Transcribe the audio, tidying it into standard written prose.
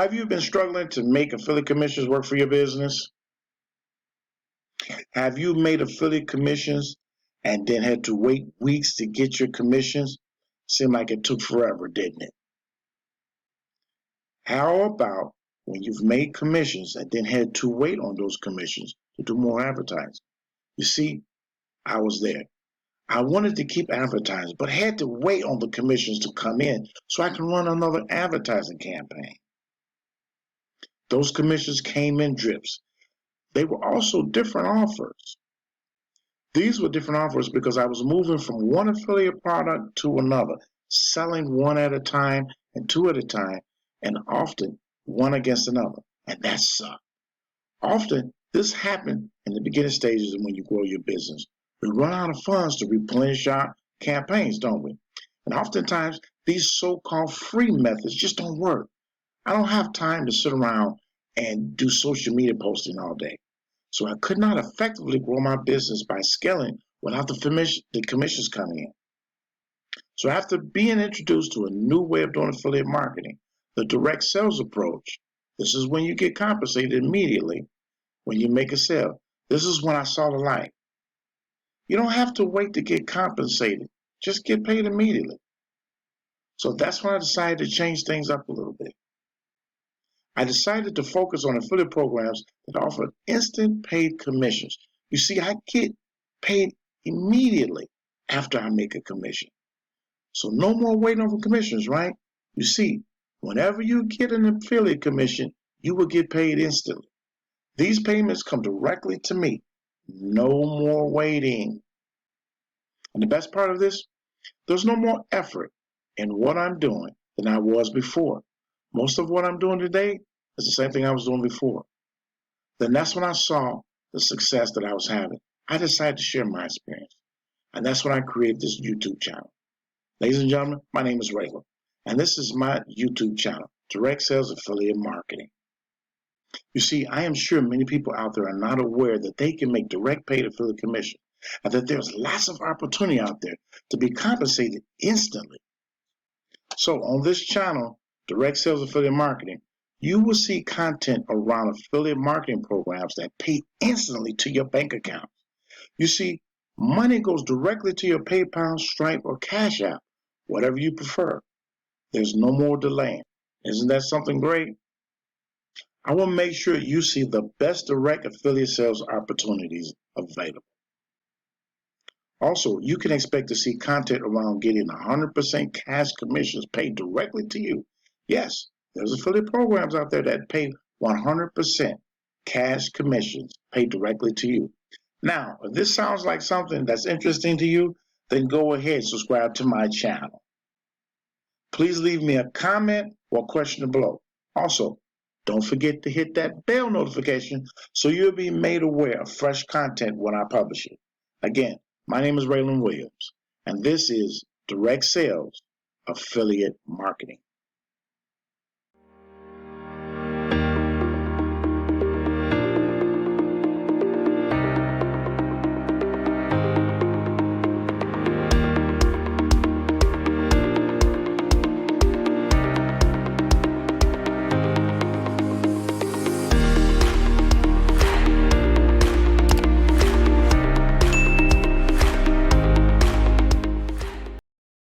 Have you been struggling to make affiliate commissions work for your business? Have you made affiliate commissions and then had to wait weeks to get your commissions? Seemed like it took forever, didn't it? How about when you've made commissions and then had to wait on those commissions to do more advertising? You see, I was there. I wanted to keep advertising, but had to wait on the commissions to come in so I can run another advertising campaign. Those commissions came in drips. They were also different offers. These were different offers because I was moving from one affiliate product to another, selling one at a time and two at a time, and often one against another. And that sucked. Often this happened in the beginning stages when you grow your business. We run out of funds to replenish our campaigns, don't we? And oftentimes these so-called free methods just don't work. I don't have time to sit around and do social media posting all day. So I could not effectively grow my business by scaling without the commissions coming in. So after being introduced to a new way of doing affiliate marketing, the direct sales approach, this is when you get compensated immediately when you make a sale. This is when I saw the light. You don't have to wait to get compensated. Just get paid immediately. So that's when I decided to change things up a little bit. I decided to focus on affiliate programs that offer instant paid commissions. You see, I get paid immediately after I make a commission. So no more waiting on commissions, right? You see, whenever you get an affiliate commission, you will get paid instantly. These payments come directly to me. No more waiting. And the best part of this, there's no more effort in what I'm doing than I was before. Most of what I'm doing today is the same thing I was doing before. Then that's when I saw the success that I was having. I decided to share my experience. And that's when I created this YouTube channel. Ladies and gentlemen, my name is Raylon. And this is my YouTube channel, Direct Sales Affiliate Marketing. You see, I am sure many people out there are not aware that they can make direct paid affiliate commission and that there's lots of opportunity out there to be compensated instantly. So on this channel, Direct Sales Affiliate Marketing, you will see content around affiliate marketing programs that pay instantly to your bank account. You see, money goes directly to your PayPal, Stripe, or Cash App, whatever you prefer. There's no more delaying. Isn't that something great? I will make sure you see the best direct affiliate sales opportunities available. Also, you can expect to see content around getting 100% cash commissions paid directly to you. Yes, there's affiliate programs out there that pay 100% cash commissions paid directly to you. Now, if this sounds like something that's interesting to you, then go ahead and subscribe to my channel. Please leave me a comment or question below. Also, don't forget to hit that bell notification so you'll be made aware of fresh content when I publish it. Again, my name is Raylon Williams, and this is Direct Sales Affiliate Marketing.